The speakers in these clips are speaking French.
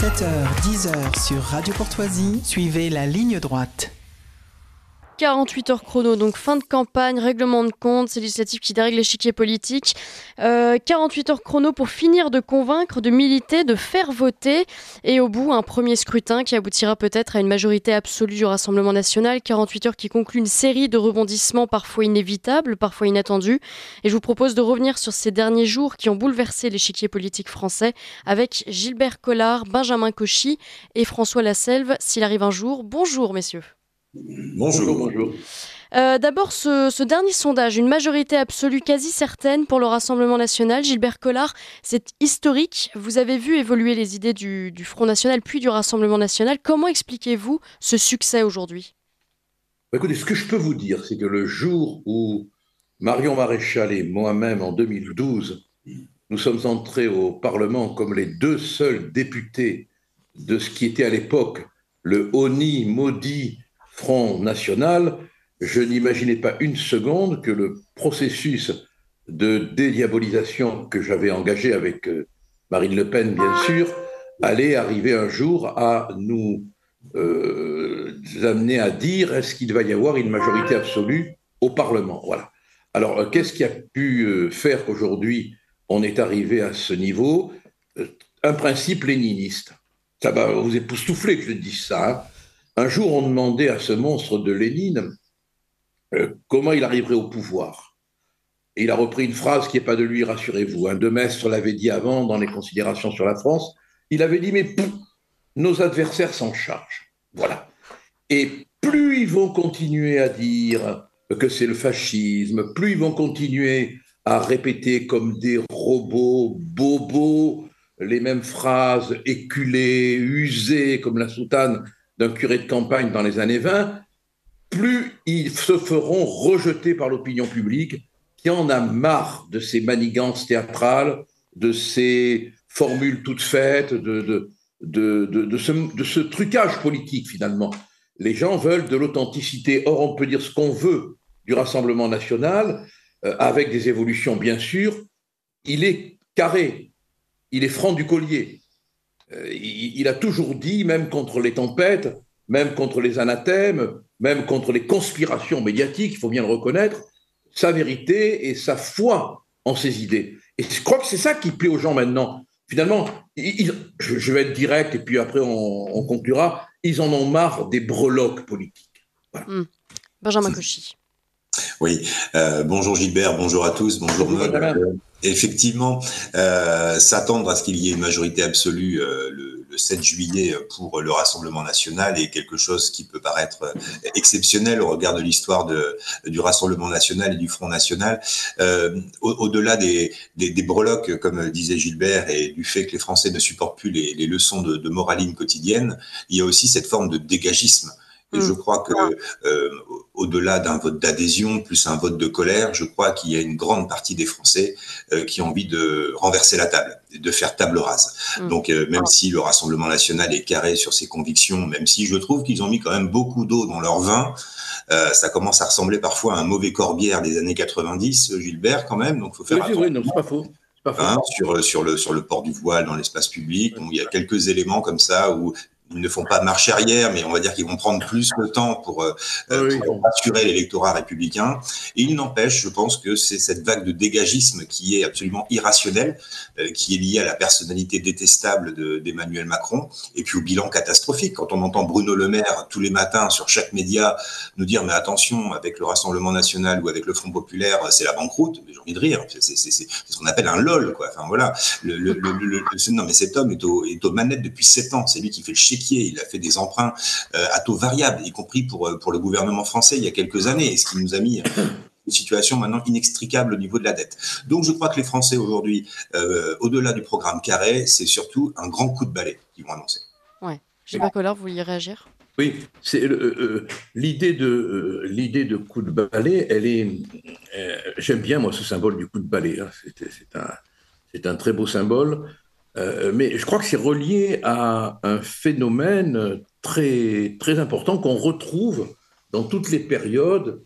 7h-10h sur Radio Courtoisie, suivez la ligne droite. 48 heures chrono, donc fin de campagne, règlement de compte, c'est législatif qui dérègle l'échiquier politique. 48 heures chrono pour finir de convaincre, de militer, de faire voter. Et au bout, un premier scrutin qui aboutira peut-être à une majorité absolue du Rassemblement national. 48 heures qui conclut une série de rebondissements parfois inévitables, parfois inattendus. Et je vous propose de revenir sur ces derniers jours qui ont bouleversé l'échiquier politique français avec Gilbert Collard, Benjamin Cauchy et François Lasselve, s'il arrive un jour. Bonjour messieurs. Bonjour. D'abord, ce dernier sondage, une majorité absolue quasi certaine pour le Rassemblement national. Gilbert Collard, c'est historique. Vous avez vu évoluer les idées du Front national puis du Rassemblement national. Comment expliquez-vous ce succès aujourd'hui ? Écoutez, ce que je peux vous dire, c'est que le jour où Marion Maréchal et moi-même, en 2012, nous sommes entrés au Parlement comme les deux seuls députés de ce qui était à l'époque le honni maudit Front national, je n'imaginais pas une seconde que le processus de dédiabolisation que j'avais engagé avec Marine Le Pen, bien sûr, allait arriver un jour à nous amener à dire est-ce qu'il va y avoir une majorité absolue au Parlement. Voilà. Alors, qu'est-ce qui a pu faire qu'aujourd'hui on est arrivé à ce niveau ? Un principe léniniste. Ça va vous époustoufler que je dise ça, hein. Un jour, on demandait à ce monstre de Lénine comment il arriverait au pouvoir. Et il a repris une phrase qui n'est pas de lui, rassurez-vous. De Maistre l'avait dit avant dans les considérations sur la France. Il avait dit, mais nos adversaires s'en chargent. Voilà. Et plus ils vont continuer à dire que c'est le fascisme, plus ils vont continuer à répéter comme des robots, bobos, les mêmes phrases éculées, usées, comme la soutane d'un curé de campagne dans les années 20, plus ils se feront rejeter par l'opinion publique qui en a marre de ces manigances théâtrales, de ces formules toutes faites, de ce trucage politique finalement. Les gens veulent de l'authenticité. Or, on peut dire ce qu'on veut du Rassemblement national, avec des évolutions bien sûr. Il est carré, il est franc du collier. Il a toujours dit, même contre les tempêtes, même contre les anathèmes, même contre les conspirations médiatiques, il faut bien le reconnaître, sa vérité et sa foi en ses idées. Et je crois que c'est ça qui plaît aux gens maintenant. Finalement, je vais être direct et puis après on conclura, ils en ont marre des breloques politiques. Voilà. Benjamin Cauchy. Oui, bonjour Gilbert, bonjour à tous, bonjour Maud. Effectivement, s'attendre à ce qu'il y ait une majorité absolue le 7 juillet pour le Rassemblement national est quelque chose qui peut paraître exceptionnel au regard de l'histoire du Rassemblement national et du Front national. Au-delà des breloques, comme disait Gilbert, et du fait que les Français ne supportent plus les leçons de moraline quotidienne, il y a aussi cette forme de dégagisme. Et je crois que au-delà d'un vote d'adhésion, plus un vote de colère, je crois qu'il y a une grande partie des Français qui ont envie de renverser la table, de faire table rase. Donc même si le Rassemblement national est carré sur ses convictions, même si je trouve qu'ils ont mis quand même beaucoup d'eau dans leur vin, ça commence à ressembler parfois à un mauvais Corbière des années 90, Gilbert, quand même, donc il faut faire attention. Oui, non, c'est pas faux. Sur le port du voile dans l'espace public, bon, il y a quelques éléments comme ça où ils ne font pas marche arrière, mais on va dire qu'ils vont prendre plus le temps pour rassurer l'électorat républicain. Et il n'empêche, je pense que c'est cette vague de dégagisme qui est absolument irrationnelle, qui est liée à la personnalité détestable d'Emmanuel Macron, et puis au bilan catastrophique. Quand on entend Bruno Le Maire tous les matins sur chaque média nous dire « mais attention, avec le Rassemblement national ou avec le Front populaire, c'est la banqueroute », j'ai envie de rire, c'est ce qu'on appelle un LOL, quoi. Enfin voilà, non mais cet homme est aux manettes depuis 7 ans, c'est lui qui fait le chéquier, il a fait des emprunts à taux variables, y compris pour le gouvernement français il y a quelques années, et ce qui nous a mis une situation maintenant inextricable au niveau de la dette. Donc je crois que les Français aujourd'hui, au-delà du programme carré, c'est surtout un grand coup de balai qu'ils vont annoncer. Ouais. Gilbert Collard, vous vouliez réagir ? Oui, c'est l'idée de coup de balai, elle est. J'aime bien moi ce symbole du coup de balai. Hein. C'est un très beau symbole. Mais je crois que c'est relié à un phénomène très, très important qu'on retrouve dans toutes les périodes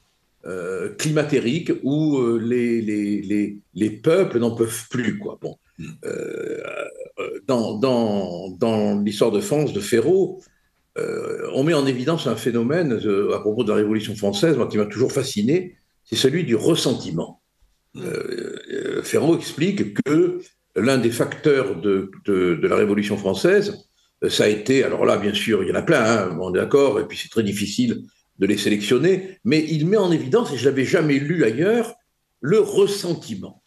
climatériques où les peuples n'en peuvent plus, quoi. Bon, dans l'histoire de France, de Ferraud, on met en évidence un phénomène à propos de la Révolution française, moi, qui m'a toujours fasciné, c'est celui du ressentiment. Ferraud explique que l'un des facteurs de la Révolution française, ça a été, alors là, bien sûr, il y en a plein, hein, on est d'accord, et puis c'est très difficile de les sélectionner, mais il met en évidence, et je ne l'avais jamais lu ailleurs, le ressentiment.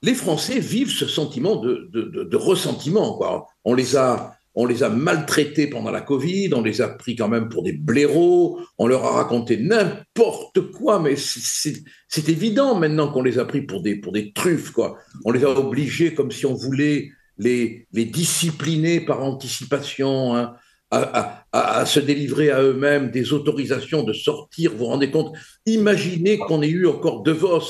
Les Français vivent ce sentiment de ressentiment, quoi. On les a maltraités pendant la Covid, on les a pris quand même pour des blaireaux, on leur a raconté n'importe quoi, mais c'est évident maintenant qu'on les a pris pour des truffes, quoi. On les a obligés comme si on voulait les discipliner par anticipation, hein, à se délivrer à eux-mêmes des autorisations de sortir. Vous vous rendez compte? Imaginez qu'on ait eu encore De Vos,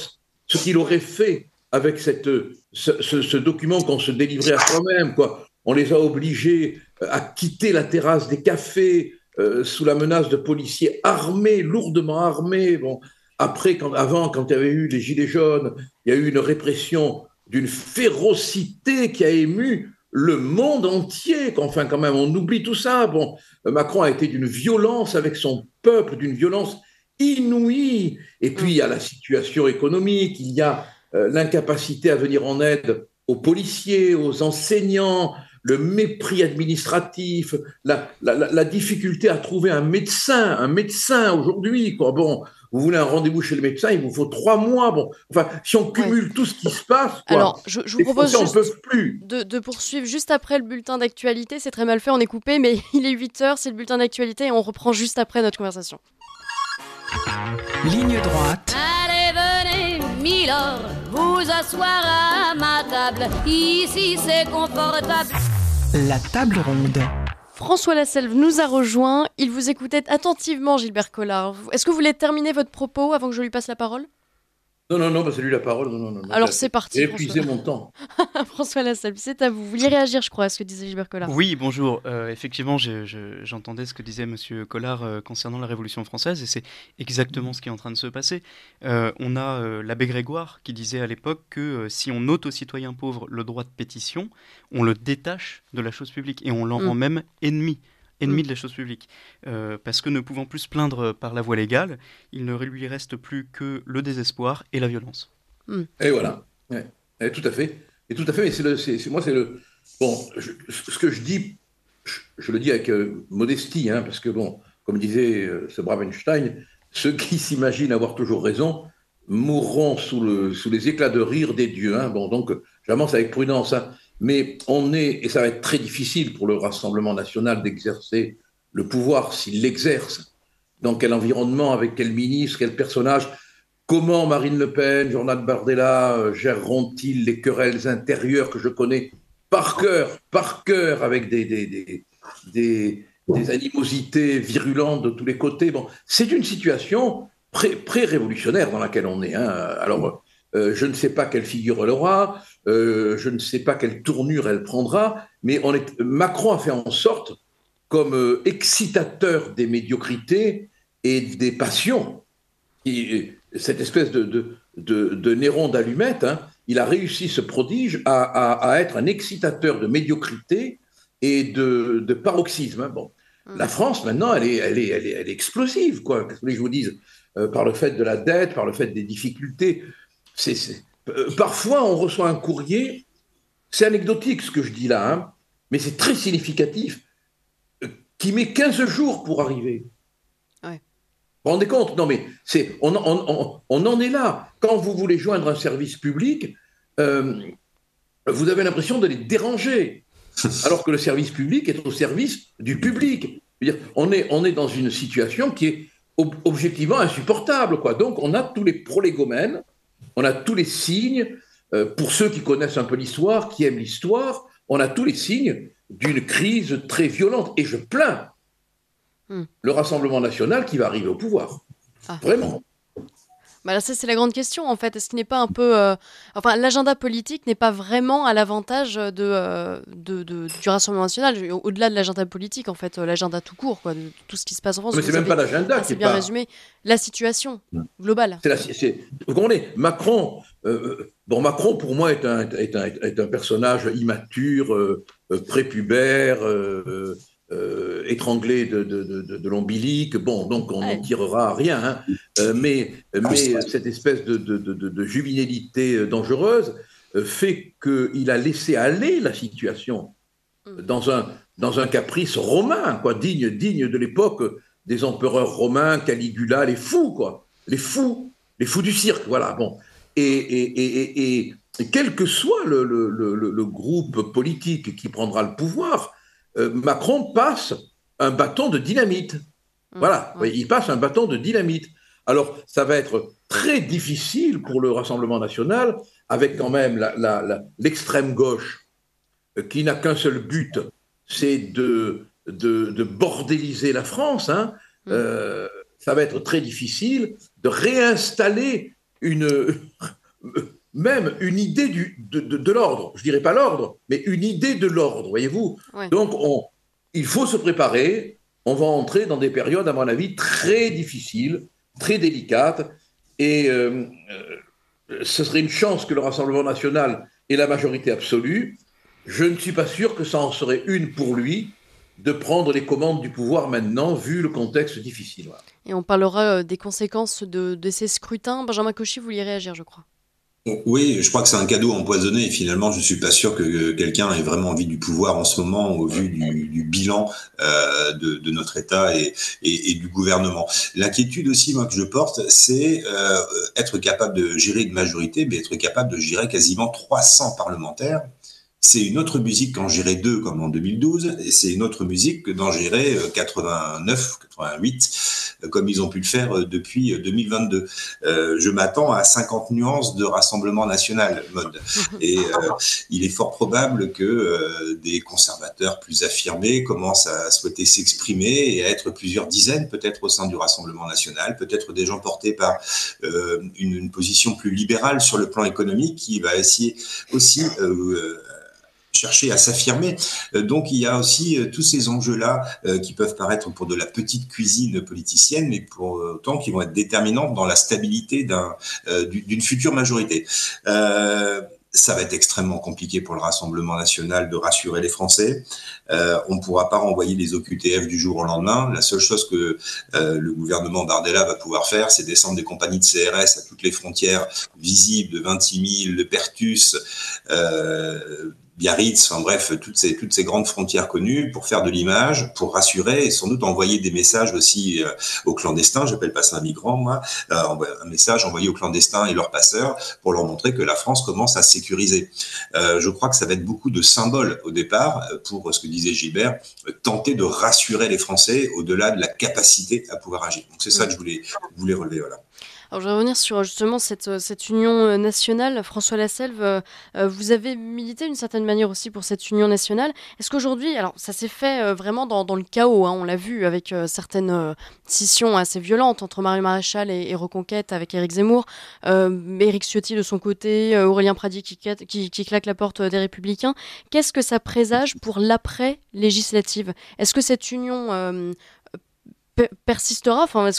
ce qu'il aurait fait avec ce document qu'on se délivrait à soi-même, quoi. On les a obligés à quitter la terrasse des cafés sous la menace de policiers armés, lourdement armés. Bon, après, quand il y avait eu les Gilets jaunes, il y a eu une répression d'une férocité qui a ému le monde entier. Enfin, quand même, on oublie tout ça. Bon, Macron a été d'une violence avec son peuple, d'une violence inouïe. Et puis, il y a la situation économique, il y a l'incapacité à venir en aide aux policiers, aux enseignants, le mépris administratif, la difficulté à trouver un médecin aujourd'hui, quoi. Bon, vous voulez un rendez-vous chez le médecin, il vous faut 3 mois. Bon, enfin, si on cumule tout ce qui se passe, quoi, alors je vous propose Français, juste de poursuivre juste après le bulletin d'actualité. C'est très mal fait, on est coupé, mais il est 8h, c'est le bulletin d'actualité et on reprend juste après notre conversation. Ligne droite. Allez, venez, Milord, vous asseoir à ma table. Ici, c'est confortable. La table ronde. François Lasselve nous a rejoint. Il vous écoutait attentivement, Gilbert Collard. Est-ce que vous voulez terminer votre propos avant que je lui passe la parole ? Non, bah, c'est lui la parole. Non. Alors c'est parti. J'ai épuisé mon temps. François Lasselve, c'est à vous. Vous vouliez réagir, je crois, à ce que disait Gilbert Collard. Oui, bonjour. Effectivement, j'entendais ce que disait Monsieur Collard concernant la Révolution française, et c'est exactement ce qui est en train de se passer. On a l'abbé Grégoire qui disait à l'époque que si on ôte aux citoyens pauvres le droit de pétition, on le détache de la chose publique, et on l'en rend même ennemi de la chose publique. Parce que ne pouvant plus se plaindre par la voie légale, il ne lui reste plus que le désespoir et la violence. Et voilà. Ouais, tout à fait. Et tout à fait, mais c'est le... Bon, ce que je dis, je le dis avec modestie, hein, parce que, bon, comme disait ce brave Einstein, ceux qui s'imaginent avoir toujours raison mourront sous les éclats de rire des dieux. Hein. Bon, donc, j'avance avec prudence, hein. Mais et ça va être très difficile pour le Rassemblement national d'exercer le pouvoir, s'il l'exerce, dans quel environnement, avec quel ministre, quel personnage, comment Marine Le Pen, Jordan Bardella géreront-ils les querelles intérieures que je connais par cœur, avec des animosités virulentes de tous les côtés. Bon, c'est une situation pré-révolutionnaire dans laquelle on est. Hein. Alors, je ne sais pas quelle figure elle aura, je ne sais pas quelle tournure elle prendra, mais Macron a fait en sorte, comme excitateur des médiocrités et des passions, cette espèce de Néron d'allumette, hein, il a réussi ce prodige à être un excitateur de médiocrité et de paroxysme. Hein. Bon. La France, maintenant, elle est explosive, quoi. Qu'est-ce que je vous dise, par le fait de la dette, par le fait des difficultés. Parfois, on reçoit un courrier, c'est anecdotique ce que je dis là, hein, mais c'est très significatif, qui met 15 jours pour arriver. Ouais. Vous vous rendez compte? Non, mais on en est là. Quand vous voulez joindre un service public, vous avez l'impression de les déranger, alors que le service public est au service du public. On est dans une situation qui est objectivement insupportable, quoi. Donc, on a tous les prolégomènes, on a tous les signes, pour ceux qui connaissent un peu l'histoire, qui aiment l'histoire, on a tous les signes d'une crise très violente. Et je plains le Rassemblement national qui va arriver au pouvoir. Vraiment. Bah là, c'est la grande question, en fait. Est-ce qu'il n'est pas un peu... Enfin, l'agenda politique n'est pas vraiment à l'avantage du Rassemblement national, au-delà de l'agenda politique, en fait, l'agenda tout court, quoi, de tout ce qui se passe en France. Mais c'est même pas l'agenda qui est bien résumé. La situation globale. Vous comprenez, Macron, Macron, pour moi, est un personnage immature, prépubère, étranglé de l'ombilic. Bon, donc on n'en tirera rien. Hein. Mais cette espèce de juvénilité dangereuse fait qu'il a laissé aller la situation dans un caprice romain, quoi, digne de l'époque des empereurs romains, Caligula, les fous, quoi, les fous du cirque, voilà. Bon, et quel que soit le groupe politique qui prendra le pouvoir, Macron passe un bâton de dynamite. Voilà, il passe un bâton de dynamite. Alors, ça va être très difficile pour le Rassemblement national, avec quand même l'extrême gauche, qui n'a qu'un seul but, c'est de bordéliser la France. Hein. Ça va être très difficile de réinstaller même une idée de l'ordre. Je ne dirais pas l'ordre, mais une idée de l'ordre, voyez-vous. Ouais. Donc, il faut se préparer. On va entrer dans des périodes, à mon avis, très difficiles, très délicates. Et ce serait une chance que le Rassemblement national ait la majorité absolue. Je ne suis pas sûr que ça en serait une pour lui de prendre les commandes du pouvoir maintenant, vu le contexte difficile. Voilà. Et on parlera des conséquences de ces scrutins. Benjamin Cauchy, vous vouliez réagir, je crois. Oui, je crois que c'est un cadeau empoisonné et finalement, je ne suis pas sûr que quelqu'un ait vraiment envie du pouvoir en ce moment au vu du bilan de notre État et du gouvernement. L'inquiétude aussi, moi, que je porte, c'est être capable de gérer une majorité, mais être capable de gérer quasiment 300 parlementaires. C'est une autre musique qu'en gérer 2 comme en 2012, et c'est une autre musique que d'en gérer 89, 88, comme ils ont pu le faire depuis 2022. Je m'attends à 50 nuances de Rassemblement national mode. Et il est fort probable que des conservateurs plus affirmés commencent à souhaiter s'exprimer et à être plusieurs dizaines peut-être au sein du Rassemblement national, peut-être des gens portés par une position plus libérale sur le plan économique qui va essayer aussi chercher à s'affirmer. Donc il y a aussi tous ces enjeux-là qui peuvent paraître pour de la petite cuisine politicienne, mais pour autant qui vont être déterminants dans la stabilité d'une future majorité. Ça va être extrêmement compliqué pour le Rassemblement national de rassurer les Français. On ne pourra pas renvoyer les OQTF du jour au lendemain. La seule chose que le gouvernement Bardella va pouvoir faire, c'est descendre des compagnies de CRS à toutes les frontières visibles de Vintimille, de Pertus, Biarritz, enfin bref, toutes ces grandes frontières connues pour faire de l'image, pour rassurer et sans doute envoyer des messages aussi aux clandestins. J'appelle pas ça un migrant, moi. Un message envoyé aux clandestins et leurs passeurs pour leur montrer que la France commence à sécuriser. Je crois que ça va être beaucoup de symboles au départ pour ce que disait Gilbert, tenter de rassurer les Français au-delà de la capacité à pouvoir agir. Donc c'est ça que je voulais relever, voilà. Alors, je vais revenir sur justement cette union nationale. François Lasselve, vous avez milité d'une certaine manière aussi pour cette union nationale. Est-ce qu'aujourd'hui, alors ça s'est fait vraiment dans le chaos, hein, on l'a vu avec certaines scissions assez violentes entre Marion Maréchal et Reconquête avec Éric Zemmour, Éric Ciotti de son côté, Aurélien Pradier qui claque la porte des Républicains. Qu'est-ce que ça présage pour l'après-législative ? Est-ce que cette union persistera, enfin,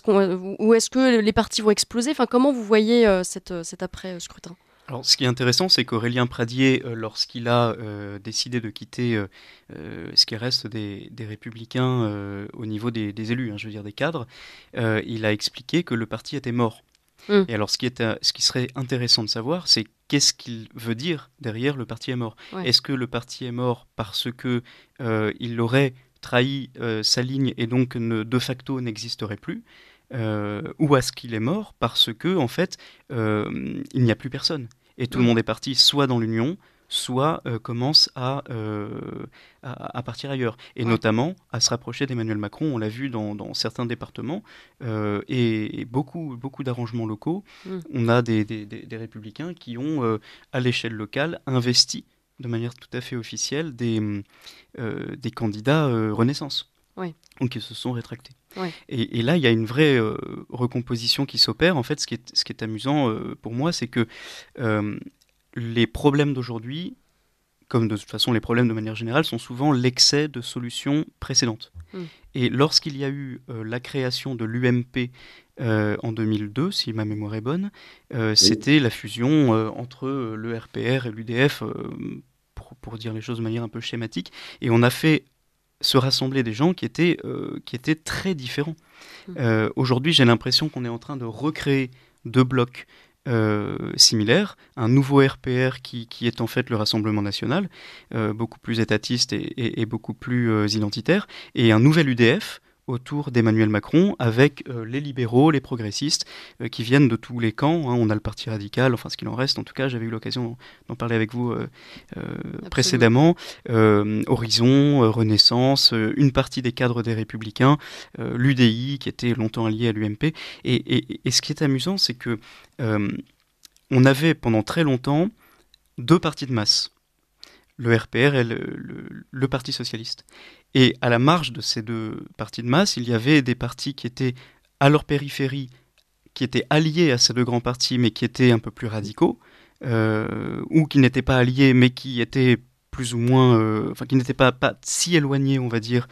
ou est-ce que les partis vont exploser, enfin, comment vous voyez cet après-scrutin ? Alors, ce qui est intéressant, c'est qu'Aurélien Pradier, lorsqu'il a décidé de quitter ce qui reste des Républicains au niveau des élus, hein, je veux dire des cadres, il a expliqué que le parti était mort. Et alors, ce qui serait intéressant de savoir, c'est qu'est-ce qu'il veut dire derrière le parti est mort. Ouais. Est-ce que le parti est mort parce que il aurait trahi sa ligne et donc de facto n'existerait plus, ou est-ce qu'il est mort parce que en fait il n'y a plus personne et tout le monde est parti soit dans l'Union, soit commence à partir ailleurs, et notamment à se rapprocher d'Emmanuel Macron. On l'a vu dans certains départements, et beaucoup d'arrangements locaux. On a des républicains qui ont, à l'échelle locale, investi de manière tout à fait officielle des candidats Renaissance, donc qui se sont rétractés. Et là, il y a une vraie recomposition qui s'opère. En fait, ce qui est amusant pour moi, c'est que les problèmes d'aujourd'hui, comme de toute façon les problèmes de manière générale, sont souvent l'excès de solutions précédentes. Et lorsqu'il y a eu la création de l'UMP en 2002, si ma mémoire est bonne, c'était la fusion entre le RPR et l'UDF, pour dire les choses de manière un peu schématique, et on a fait se rassembler des gens qui étaient très différents. Aujourd'hui, j'ai l'impression qu'on est en train de recréer deux blocs similaires, un nouveau RPR qui est en fait le Rassemblement national, beaucoup plus étatiste et beaucoup plus identitaire, et un nouvel UDF autour d'Emmanuel Macron, avec les libéraux, les progressistes, qui viennent de tous les camps. On a le Parti radical, enfin ce qu'il en reste, en tout cas, j'avais eu l'occasion d'en parler avec vous précédemment. Horizon, Renaissance, une partie des cadres des Républicains, l'UDI, qui était longtemps allié à l'UMP. Et ce qui est amusant, c'est que on avait pendant très longtemps deux partis de masse, le RPR et le Parti socialiste. Et à la marge de ces deux partis de masse, il y avait des partis qui étaient à leur périphérie, qui étaient alliés à ces deux grands partis, mais qui étaient un peu plus radicaux, ou qui n'étaient pas alliés, mais qui étaient plus ou moins, qui n'étaient pas si éloignés, on va dire,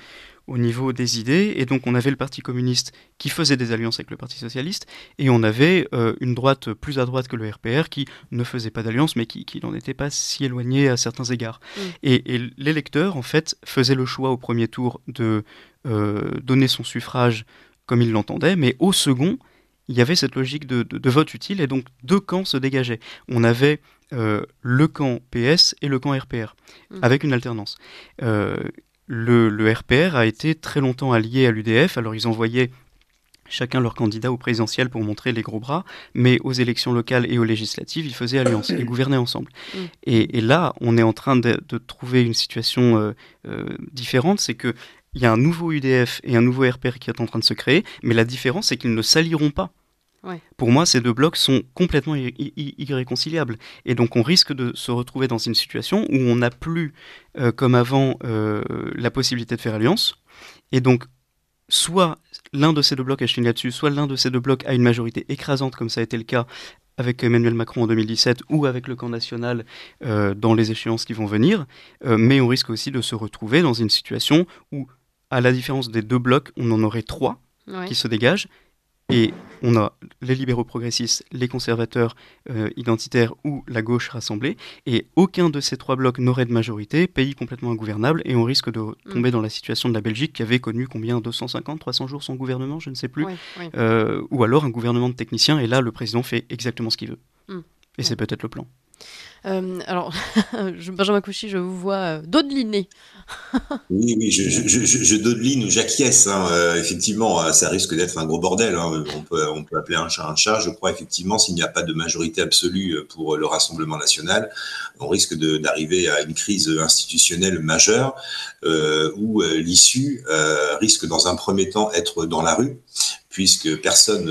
au niveau des idées. Et donc on avait le Parti communiste qui faisait des alliances avec le Parti socialiste, et on avait une droite plus à droite que le RPR qui ne faisait pas d'alliance, mais qui n'en était pas si éloigné à certains égards. Et l'électeur, en fait, faisait le choix au premier tour de donner son suffrage comme il l'entendait, mais au second, il y avait cette logique de vote utile, et donc deux camps se dégageaient. On avait le camp PS et le camp RPR, avec une alternance. Le RPR a été très longtemps allié à l'UDF, alors ils envoyaient chacun leur candidat au présidentiel pour montrer les gros bras, mais aux élections locales et aux législatives, ils faisaient alliance, ils gouvernaient ensemble. Et là, on est en train de trouver une situation différente, c'est que il y a un nouveau UDF et un nouveau RPR qui est en train de se créer, mais la différence, c'est qu'ils ne s'allieront pas. Ouais. Pour moi, ces deux blocs sont complètement irréconciliables. Et donc, on risque de se retrouver dans une situation où on n'a plus, comme avant, la possibilité de faire alliance. Et donc, soit l'un de ces deux blocs a chigné là-dessus, soit l'un de ces deux blocs a une majorité écrasante, comme ça a été le cas avec Emmanuel Macron en 2017 ou avec le camp national dans les échéances qui vont venir. Mais on risque aussi de se retrouver dans une situation où, à la différence des deux blocs, on en aurait trois qui se dégagent. Et on a les libéraux progressistes, les conservateurs identitaires ou la gauche rassemblée, et aucun de ces trois blocs n'aurait de majorité, pays complètement ingouvernable, et on risque de tomber dans la situation de la Belgique qui avait connu combien, 250, 300 jours sans gouvernement, je ne sais plus, ou alors un gouvernement de techniciens, et là le président fait exactement ce qu'il veut. Et c'est peut-être le plan. Alors, Benjamin Cauchy, je vous vois dodeliner. Oui, je dodeline ou j'acquiesce. Effectivement, ça risque d'être un gros bordel. On peut appeler un chat un chat. Je crois effectivement, s'il n'y a pas de majorité absolue pour le Rassemblement national, on risque d'arriver à une crise institutionnelle majeure où l'issue risque dans un premier temps être dans la rue, puisque personne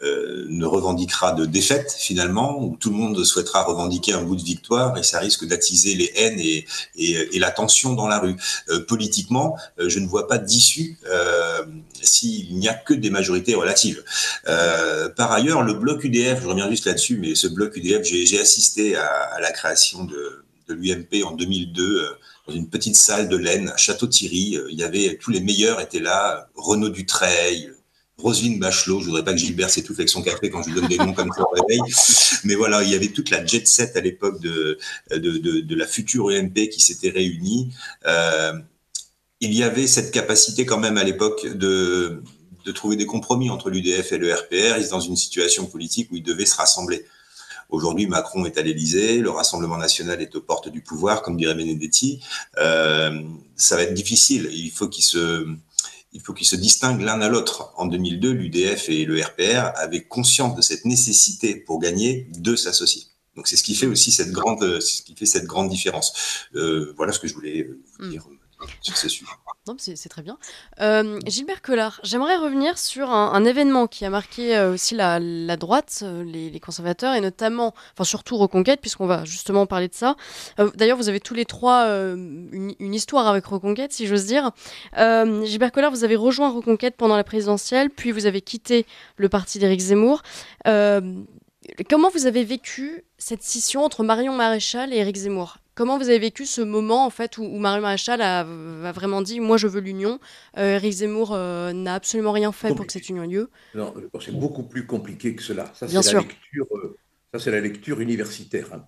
ne revendiquera de défaite finalement, où tout le monde souhaitera revendiquer un bout de victoire, et ça risque d'attiser les haines et la tension dans la rue. Politiquement, je ne vois pas d'issue s'il n'y a que des majorités relatives. Par ailleurs, le bloc UDF, je reviens juste là-dessus, mais ce bloc UDF, j'ai assisté à la création de l'UMP en 2002, dans une petite salle de l'Aisne, à Château-Thierry. Il y avait, tous les meilleurs étaient là, Renaud Dutreil, Roselyne Bachelot. Je voudrais pas que Gilbert s'étouffe avec son café quand je lui donne des noms comme ça au réveil. Mais voilà, il y avait toute la jet set à l'époque de la future UMP qui s'était réunie. Il y avait cette capacité quand même à l'époque de trouver des compromis entre l'UDF et le RPR. Ils étaient dans une situation politique où ils devaient se rassembler. Aujourd'hui, Macron est à l'Élysée, le Rassemblement national est aux portes du pouvoir, comme dirait Benedetti. Ça va être difficile. Il faut qu'ils se distinguent l'un à l'autre. En 2002, l'UDF et le RPR avaient conscience de cette nécessité pour gagner de s'associer. Donc c'est ce qui fait aussi cette grande différence. Voilà ce que je voulais vous dire sur ce sujet. Non, c'est très bien. Gilbert Collard, j'aimerais revenir sur un événement qui a marqué aussi la droite, les conservateurs, et notamment, enfin surtout Reconquête, puisqu'on va justement parler de ça. D'ailleurs, vous avez tous les trois une histoire avec Reconquête, si j'ose dire. Gilbert Collard, vous avez rejoint Reconquête pendant la présidentielle, puis vous avez quitté le parti d'Éric Zemmour. Comment vous avez vécu cette scission entre Marion Maréchal et Éric Zemmour ? Comment vous avez vécu ce moment en fait où Marion Maréchal a vraiment dit « moi je veux l'union ». Éric Zemmour n'a absolument rien fait pour que cette union ait lieu. Non, c'est beaucoup plus compliqué que cela. Ça, Bien c'est sûr. la lecture Ça, c'est la lecture universitaire. Hein.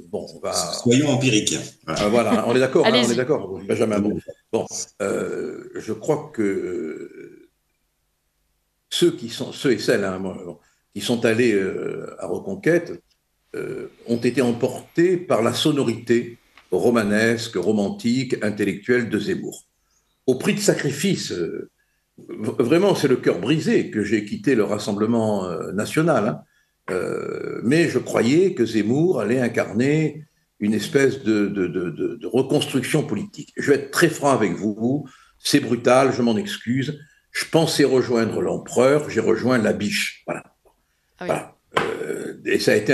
Bon, on va... Soyons empiriques. Voilà, on est d'accord, Allez-y. on est d'accord, Benjamin. Bon, je crois que ceux et celles qui sont allés à Reconquête ont été emportés par la sonorité romanesque, romantique, intellectuelle de Zemmour. Au prix de sacrifices, vraiment, c'est le cœur brisé que j'ai quitté le Rassemblement national. Hein. Mais je croyais que Zemmour allait incarner une espèce de reconstruction politique. Je vais être très franc avec vous, c'est brutal, je m'en excuse. Je pensais rejoindre l'empereur, j'ai rejoint la biche. Voilà. Ah oui. Voilà. Et ça a été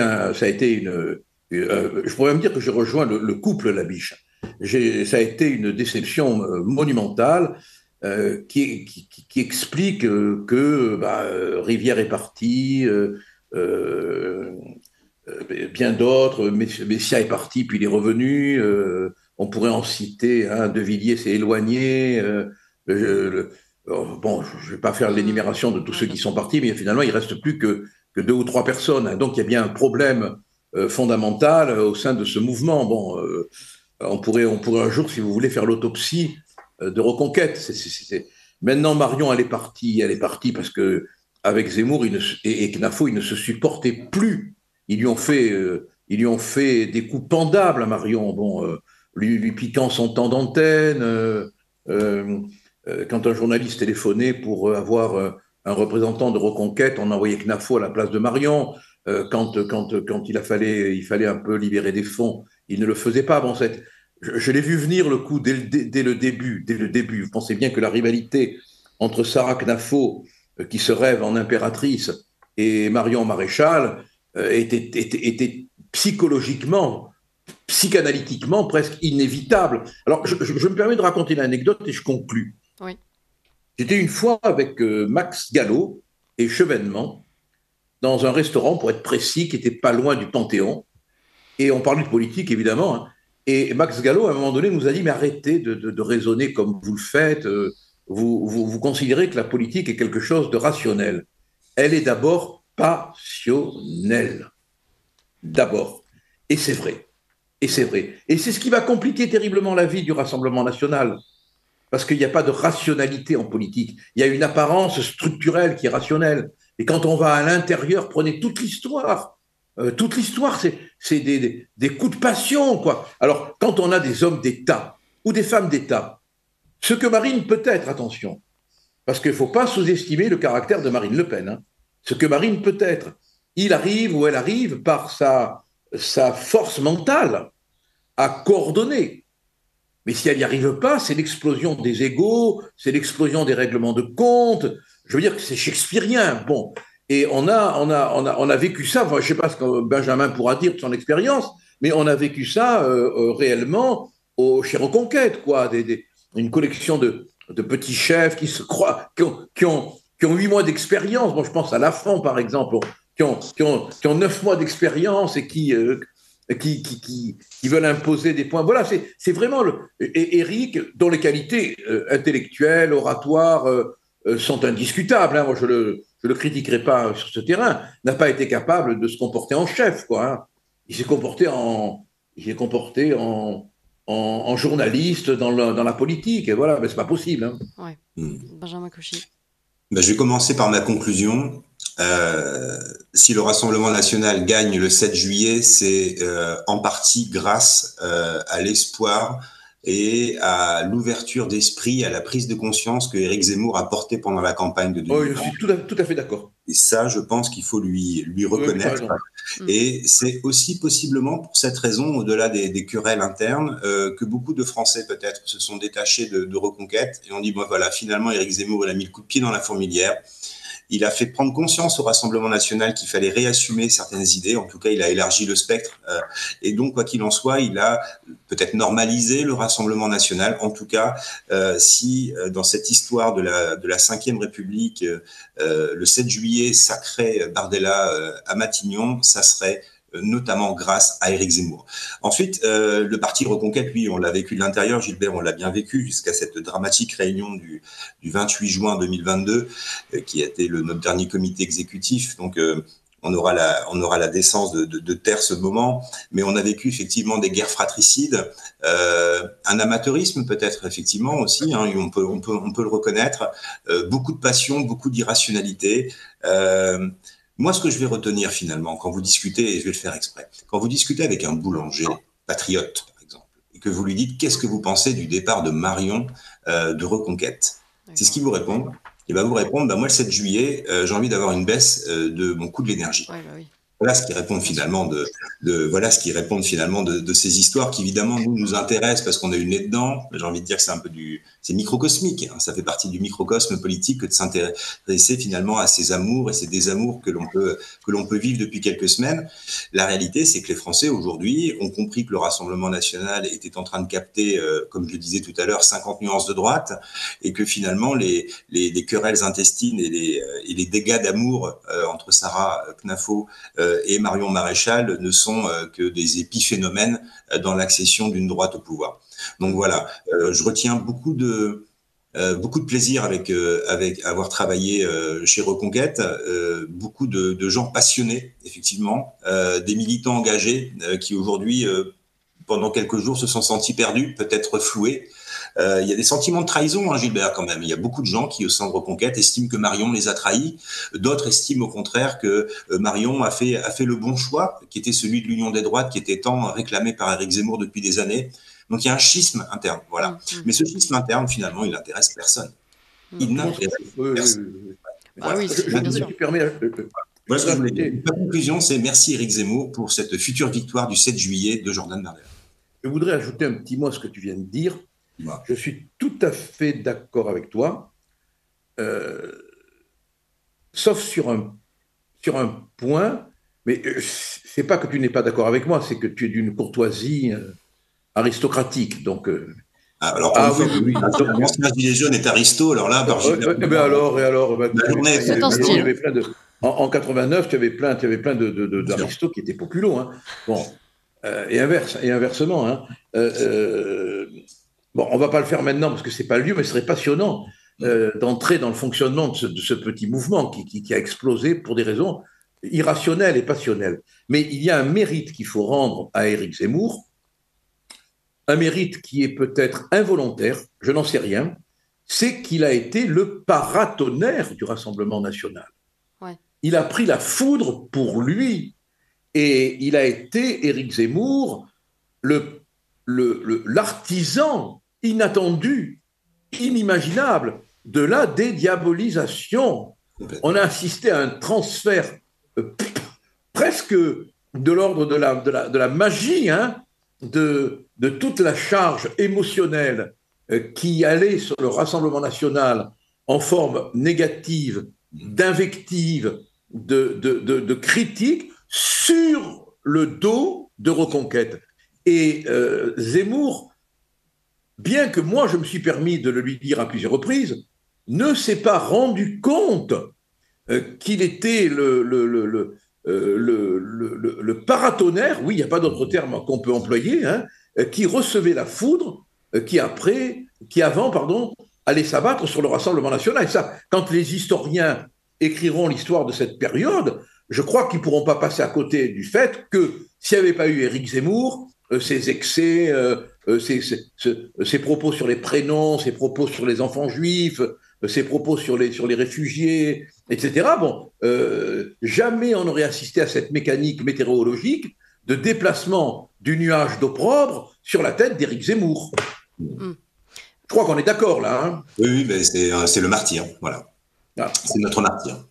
une... je pourrais même dire que j'ai rejoint le couple la biche. Ça a été une déception monumentale qui explique que Rivière est parti, bien d'autres, Messia est parti puis il est revenu, on pourrait en citer, hein, De Villiers s'est éloigné, bon, je ne vais pas faire l'énumération de tous ceux qui sont partis, mais finalement il ne reste plus que 2 ou 3 personnes, hein. Donc il y a bien un problème fondamental au sein de ce mouvement. Bon, on pourrait un jour, si vous voulez, faire l'autopsie de Reconquête. Maintenant, Marion, elle est partie parce que avec Zemmour et Knafo, ils ne se supportaient plus. Ils lui ont fait des coups pendables à Marion, bon, lui piquant son temps d'antenne. Quand un journaliste téléphonait pour avoir un représentant de Reconquête, on envoyait Knafo à la place de Marion. Quand il fallait un peu libérer des fonds, il ne le faisait pas. Bon, je l'ai vu venir le coup dès le début. Vous pensez bien que la rivalité entre Sarah Knafo, qui se rêve en impératrice, et Marion Maréchal était psychologiquement, psychanalytiquement presque inévitable. Alors, je me permets de raconter l'anecdote et je conclus. Oui. J'étais une fois avec Max Gallo et Chevènement dans un restaurant, pour être précis, qui était pas loin du Panthéon. Et on parlait de politique, évidemment. Hein. Et Max Gallo, à un moment donné, nous a dit, mais arrêtez de raisonner comme vous le faites. Vous considérez que la politique est quelque chose de rationnel. Elle est d'abord passionnelle. D'abord. Et c'est vrai. Et c'est vrai. Et c'est ce qui va compliquer terriblement la vie du Rassemblement national. Parce qu'il n'y a pas de rationalité en politique. Il y a une apparence structurelle qui est rationnelle. Et quand on va à l'intérieur, prenez toute l'histoire. Toute l'histoire, c'est des coups de passion, quoi. Alors, quand on a des hommes d'État ou des femmes d'État, ce que Marine peut être, attention, parce qu'il ne faut pas sous-estimer le caractère de Marine Le Pen, hein. Ce que Marine peut être, il arrive ou elle arrive par sa force mentale à coordonner. Mais si elle n'y arrive pas, c'est l'explosion des égos, c'est l'explosion des règlements de compte. Je veux dire que c'est shakespearien. Bon, et on a vécu ça. Enfin, je ne sais pas ce que Benjamin pourra dire de son expérience, mais on a vécu ça réellement chez Reconquête, quoi. Une collection de petits chefs qui se croient, qui ont 8 mois d'expérience. Bon, je pense à Lafont, par exemple, qui ont 9 mois d'expérience et qui veulent imposer des points. Voilà, c'est vraiment Éric, dont les qualités intellectuelles, oratoires sont indiscutables. Hein. Moi, je le critiquerai pas sur ce terrain. N'a pas été capable de se comporter en chef, quoi. Hein. Il s'est comporté en journaliste dans la politique. Et voilà, mais c'est pas possible. Hein. Ouais. Benjamin Cauchy. Je vais commencer par ma conclusion. Si le Rassemblement national gagne le 7 juillet, c'est en partie grâce à l'espoir et à l'ouverture d'esprit, à la prise de conscience que Éric Zemmour a portée pendant la campagne de 2020. Oh, je suis tout à fait d'accord. Et ça, je pense qu'il faut lui reconnaître. Et c'est aussi possiblement pour cette raison, au-delà des querelles internes, que beaucoup de Français peut-être se sont détachés de Reconquête et ont dit, bon voilà, finalement, Éric Zemmour, il a mis le coup de pied dans la fourmilière. Il a fait prendre conscience au Rassemblement national qu'il fallait réassumer certaines idées. En tout cas, il a élargi le spectre. Et donc, quoi qu'il en soit, il a peut-être normalisé le Rassemblement national. En tout cas, si dans cette histoire de la Ve République, le 7 juillet sacrait Bardella à Matignon, ça serait notamment grâce à Éric Zemmour. Ensuite, le parti Reconquête, lui, on l'a vécu de l'intérieur, Gilbert, on l'a bien vécu jusqu'à cette dramatique réunion du 28 juin 2022, qui a été notre dernier comité exécutif. Donc, on aura la décence de taire ce moment, mais on a vécu effectivement des guerres fratricides, un amateurisme peut-être effectivement aussi, hein, on peut le reconnaître, beaucoup de passion, beaucoup d'irrationalité. Moi, ce que je vais retenir finalement, quand vous discutez, et je vais le faire exprès, quand vous discutez avec un boulanger patriote, par exemple, et que vous lui dites qu'est-ce que vous pensez du départ de Marion de Reconquête, c'est ce qu'il vous répond. Il va vous répondre, moi le 7 juillet, j'ai envie d'avoir une baisse de mon coût de l'énergie. Ouais, bah oui. Voilà ce qui répondent finalement de ces histoires qui évidemment nous intéressent parce qu'on a eu le nez dedans. J'ai envie de dire que c'est microcosmique, hein. Ça fait partie du microcosme politique que de s'intéresser finalement à ces amours et ces désamours que l'on peut vivre depuis quelques semaines. La réalité, c'est que les Français aujourd'hui ont compris que le Rassemblement national était en train de capter, comme je le disais tout à l'heure, 50 nuances de droite, et que finalement les querelles intestines et les dégâts d'amour entre Sarah Knafo et Marion Maréchal ne sont que des épiphénomènes dans l'accession d'une droite au pouvoir. Donc voilà, je retiens beaucoup de plaisir avec avoir travaillé chez Reconquête, beaucoup de gens passionnés, effectivement, des militants engagés qui aujourd'hui, pendant quelques jours, se sont sentis perdus, peut-être floués. Il y a des sentiments de trahison, hein, Gilbert, quand même. Il y a beaucoup de gens qui, au sein de Reconquête, estiment que Marion les a trahis. D'autres estiment, au contraire, que Marion a fait le bon choix, qui était celui de l'union des droites, qui était tant réclamé par Éric Zemmour depuis des années. Donc, il y a un schisme interne, voilà. Mais ce schisme interne, finalement, il n'intéresse personne. Il n'intéresse personne. Ah oui, bien sûr. Voilà ce que je voulais dire. Ma conclusion, c'est merci Éric Zemmour pour cette future victoire du 7 juillet de Jordan Bardella. Je voudrais ajouter un petit mot à ce que tu viens de dire. Je suis tout à fait d'accord avec toi, sauf sur un point, mais c'est pas que tu n'es pas d'accord avec moi, c'est que tu es d'une courtoisie aristocratique. Donc, alors, oui. L'ancien gilet jaune est aristo, alors là, en 89, tu avais plein d'aristos qui étaient populos, hein. Bon, et inversement, hein. Bon, on ne va pas le faire maintenant parce que ce n'est pas le lieu, mais ce serait passionnant d'entrer dans le fonctionnement de ce petit mouvement qui a explosé pour des raisons irrationnelles et passionnelles. Mais il y a un mérite qu'il faut rendre à Éric Zemmour, un mérite qui est peut-être involontaire, je n'en sais rien, c'est qu'il a été le paratonnerre du Rassemblement national. Ouais. Il a pris la foudre pour lui et il a été, Éric Zemmour, l'artisan inattendu, inimaginable de la dédiabolisation. On a assisté à un transfert presque de l'ordre de la magie, hein, de toute la charge émotionnelle qui allait sur le Rassemblement national en forme négative, d'invective, de critique sur le dos de Reconquête. Et Zemmour, bien que moi je me suis permis de le lui dire à plusieurs reprises, ne s'est pas rendu compte qu'il était le paratonnerre, oui, il n'y a pas d'autre terme qu'on peut employer, hein, qui recevait la foudre, qui avant, allait s'abattre sur le Rassemblement national. Et ça, quand les historiens écriront l'histoire de cette période, je crois qu'ils ne pourront pas passer à côté du fait que s'il n'y avait pas eu Éric Zemmour, ses excès, ses propos sur les prénoms, ses propos sur les enfants juifs, ses propos sur les réfugiés, etc. Bon, jamais on n'aurait assisté à cette mécanique météorologique de déplacement du nuage d'opprobre sur la tête d'Éric Zemmour. Je crois qu'on est d'accord là. Hein. Oui, mais c'est le martyr, voilà. Ah. C'est notre martyr.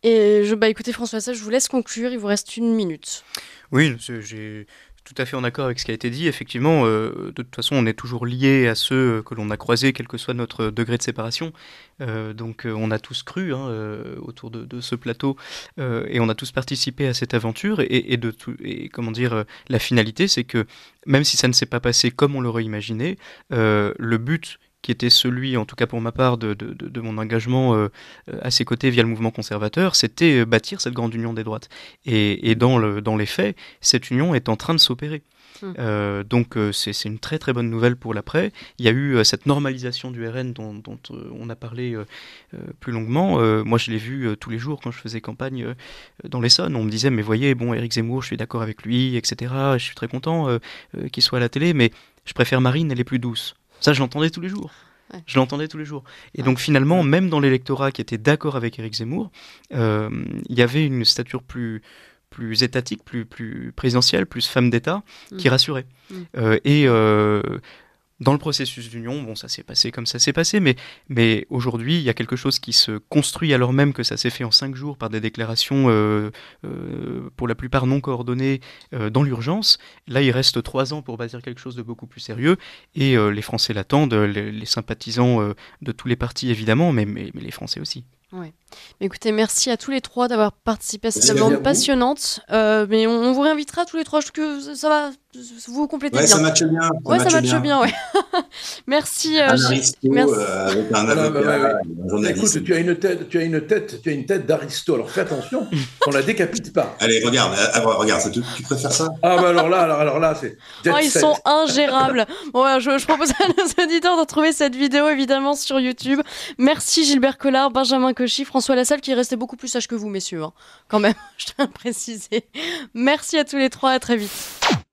Et écoutez François Sage, je vous laisse conclure, il vous reste 1 minute. Oui, j'ai tout à fait en accord avec ce qui a été dit. Effectivement, de toute façon, on est toujours lié à ceux que l'on a croisés, quel que soit notre degré de séparation. Donc, on a tous cru autour de ce plateau et on a tous participé à cette aventure. Et comment dire, la finalité, c'est que même si ça ne s'est pas passé comme on l'aurait imaginé, le but qui était celui, en tout cas pour ma part, de mon engagement à ses côtés via le mouvement conservateur, c'était bâtir cette grande union des droites. Et dans les faits, cette union est en train de s'opérer. Donc c'est une très très bonne nouvelle pour l'après. Il y a eu cette normalisation du RN dont on a parlé plus longuement. Moi je l'ai vu tous les jours quand je faisais campagne dans l'Essonne. On me disait mais voyez, bon, Éric Zemmour, je suis d'accord avec lui, etc. Je suis très content qu'il soit à la télé, mais je préfère Marine, elle est plus douce. Ça je l'entendais tous les jours. Ouais. Je l'entendais tous les jours. Et donc finalement, même dans l'électorat qui était d'accord avec Éric Zemmour, il y avait une stature plus étatique, plus présidentielle, plus femme d'État, qui rassurait. Dans le processus d'union, bon, ça s'est passé comme ça s'est passé, mais aujourd'hui, il y a quelque chose qui se construit alors même que ça s'est fait en 5 jours par des déclarations pour la plupart non coordonnées dans l'urgence. Là, il reste 3 ans pour bâtir quelque chose de beaucoup plus sérieux, et les Français l'attendent, les sympathisants de tous les partis évidemment, mais les Français aussi. Ouais. Écoutez, merci à tous les 3 d'avoir participé à cette table passionnante. Mais on vous réinvitera tous les 3. Je trouve que ça va vous compléter bien. Ça matche bien. Ça matche bien. Ouais. Merci. Merci. Avec un avocat, un journaliste. Écoute, tu as une tête d'Aristo. Alors fais attention, qu'on la décapite pas. Allez, regarde, tu préfères ça? Ah bah alors là, c'est. Ils sont ingérables. Bon, je propose à nos auditeurs de retrouver cette vidéo évidemment sur YouTube. Merci Gilbert Collard, Benjamin Cauchy, François Lassalle qui est resté beaucoup plus sage que vous, messieurs. Quand même, je tiens à préciser. Merci à tous les 3, à très vite.